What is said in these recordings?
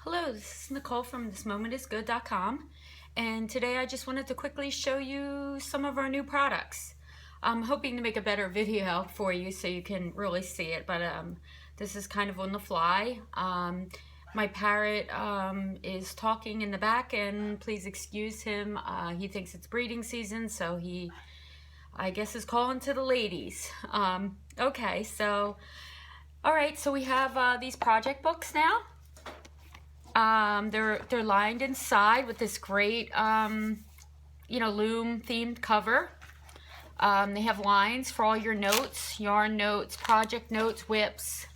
Hello, this is Nicole from thismomentisgood.com, and today I just wanted to quickly show you some of our new products. I'm hoping to make a better video for you so you can really see it, but this is kind of on the fly. My parrot is talking in the back, and please excuse him. He thinks it's breeding season, so he, I guess, is calling to the ladies. Okay, so, all right, so we have these project books now. They're lined inside with this great, Loom themed cover. They have lines for all your notes, yarn notes, project notes, whips,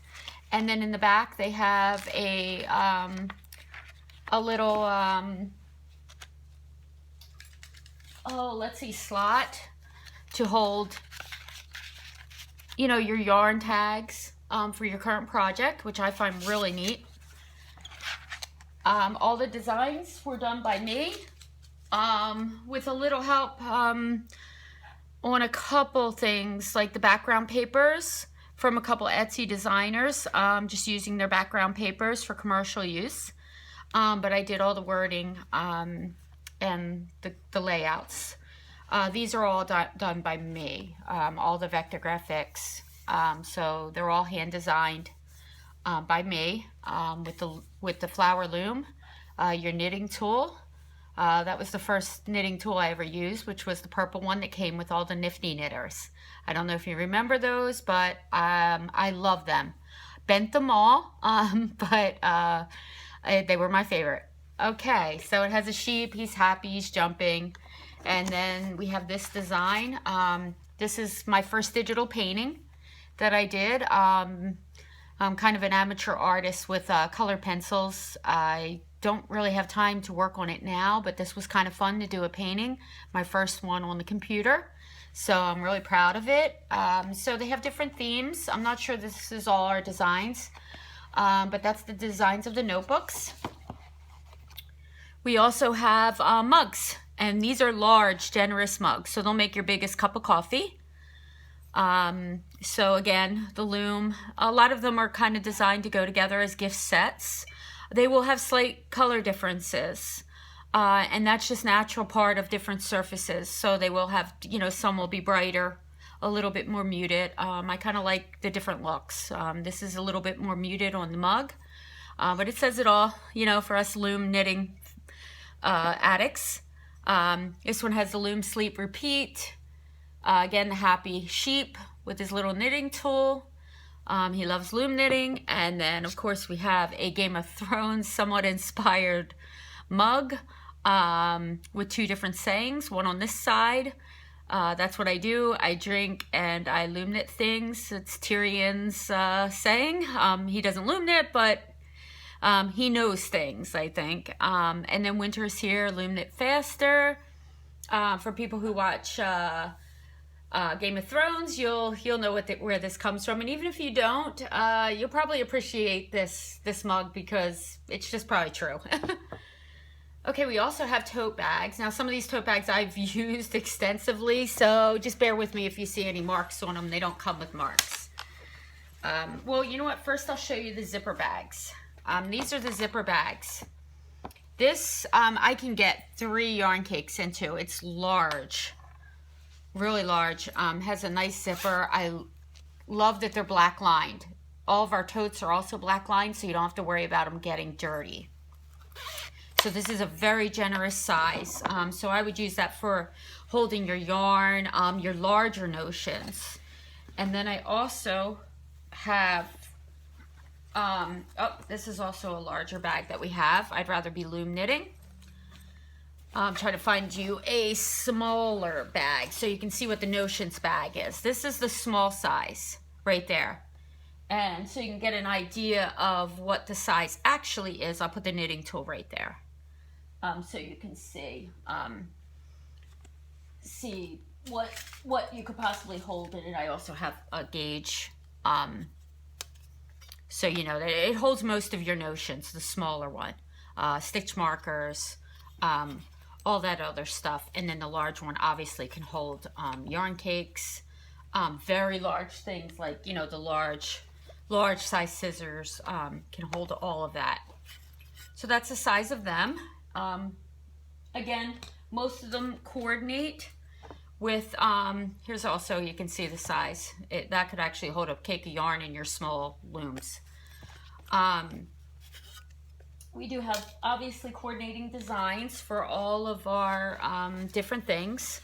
and then in the back they have a little, slot to hold, your yarn tags for your current project, which I find really neat. All the designs were done by me with a little help on a couple things, like the background papers from a couple Etsy designers, just using their background papers for commercial use. But I did all the wording and the layouts. These are all done by me, all the vector graphics. So they're all hand designed by me with the flower loom, your knitting tool. That was the first knitting tool I ever used, which was the purple one that came with all the nifty knitters. I don't know if you remember those, but I love them. Bent them all, but they were my favorite. Okay, so it has a sheep. He's happy, he's jumping. And then we have this design. This is my first digital painting that I did. I'm kind of an amateur artist with colored pencils. I don't really have time to work on it now, but this was kind of fun to do a painting, my first one on the computer. So I'm really proud of it. So they have different themes. I'm not sure this is all our designs, but that's the designs of the notebooks. We also have mugs, and these are large, generous mugs, so they'll make your biggest cup of coffee. So again, the loom, a lot of them are kind of designed to go together as gift sets. They will have slight color differences, and that's just natural part of different surfaces. So they will have, some will be brighter, a little bit more muted. I kind of like the different looks. This is a little bit more muted on the mug, but it says it all, for us loom knitting addicts. This one has the loom sleep repeat. Again, the happy sheep with his little knitting tool. He loves loom knitting. And then, of course, we have a Game of Thrones somewhat inspired mug with two different sayings. One on this side. That's what I do. I drink and I loom knit things. It's Tyrion's saying. He doesn't loom knit, but he knows things, I think. And then winter is here. Loom knit faster. For people who watch Game of Thrones, you'll know where this comes from, and even if you don't, you'll probably appreciate this mug because it's just probably true. Okay, we also have tote bags. Now, some of these tote bags I've used extensively, so just bear with me if you see any marks on them. They don't come with marks. Well, you know what? First, I'll show you the zipper bags. These are the zipper bags. This I can get 3 yarn cakes into. It's large. Really large, has a nice zipper. I love that they're black lined. All of our totes are also black lined, so you don't have to worry about them getting dirty. So this is a very generous size. So I would use that for holding your yarn, your larger notions. And then I also have, this is also a larger bag that we have. I'd rather be loom knitting. I'm trying to find you a smaller bag so you can see what the notions bag is. This is the small size right there. And so you can get an idea of what the size actually is. I'll put the knitting tool right there. So you can see what you could possibly hold in it. I also have a gauge. So you know that it holds most of your notions, the smaller one. Stitch markers, all that other stuff. And then the large one obviously can hold yarn cakes, very large things like, the large size scissors can hold all of that. So that's the size of them. Again, most of them coordinate with, here's also, you can see the size. That could actually hold a cake of yarn in your small looms. We do have obviously coordinating designs for all of our different things.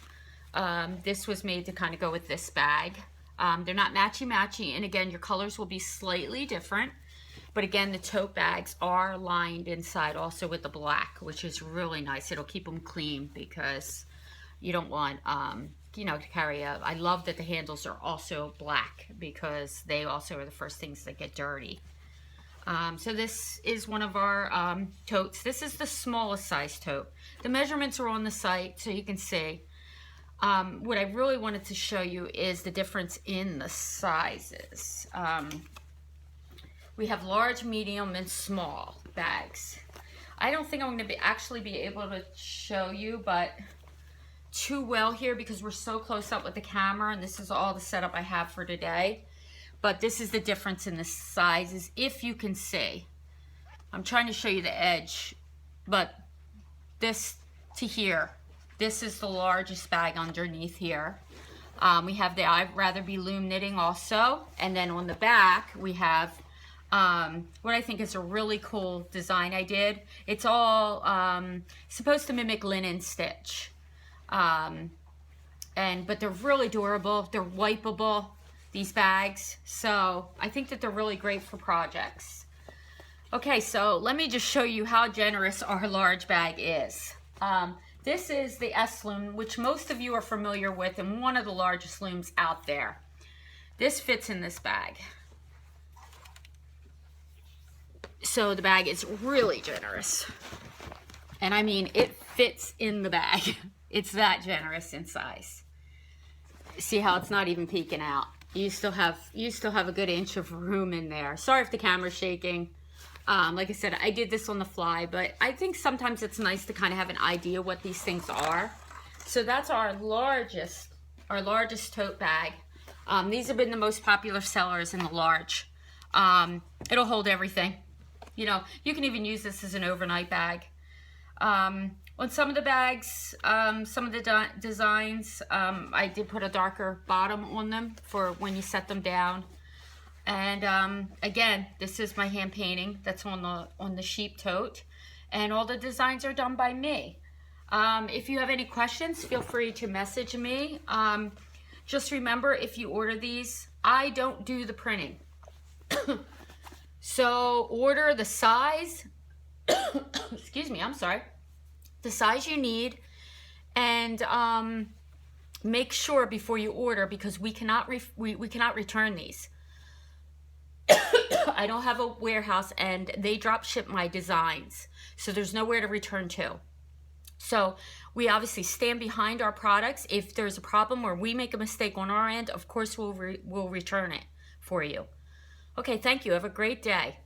This was made to kind of go with this bag. They're not matchy-matchy, and again, your colors will be slightly different. But again, the tote bags are lined inside also with the black, which is really nice. It'll keep them clean because you don't want, you know, to carry I love that the handles are also black because they also are the first things that get dirty. So this is one of our totes. This is the smallest size tote. The measurements are on the site so you can see. What I really wanted to show you is the difference in the sizes. We have large, medium, and small bags. I don't think I'm going to actually be able to show you, but too well here because we're so close up with the camera, and this is all the setup I have for today. But this is the difference in the sizes, if you can see. I'm trying to show you the edge, but this to here, this is the largest bag underneath here. We have the I'd Rather Be Loom knitting also, and then on the back we have what I think is a really cool design I did. It's all supposed to mimic linen stitch. But they're really durable. They're wipeable, these bags. So I think that they're really great for projects. Okay, so let me just show you how generous our large bag is. This is the S loom, which most of you are familiar with, and one of the largest looms out there. This fits in this bag. So the bag is really generous. And I mean, it fits in the bag. It's that generous in size. See how it's not even peeking out. You still have a good inch of room in there. Sorry if the camera's shaking. Like I said, I did this on the fly, but I think sometimes it's nice to kind of have an idea what these things are. So that's our largest tote bag. These have been the most popular sellers in the large. It'll hold everything. You know, you can even use this as an overnight bag. On some of the bags, some of the designs, I did put a darker bottom on them for when you set them down. And again, this is my hand painting that's on the sheep tote, and all the designs are done by me. If you have any questions, feel free to message me. Just remember, if you order these, I don't do the printing. So order the size, excuse me, I'm sorry, the size you need, and make sure before you order, because we cannot return these. I don't have a warehouse, and they drop ship my designs, so there's nowhere to return to. So we obviously stand behind our products. If there's a problem or we make a mistake on our end, of course we'll return it for you. Okay, thank you. Have a great day.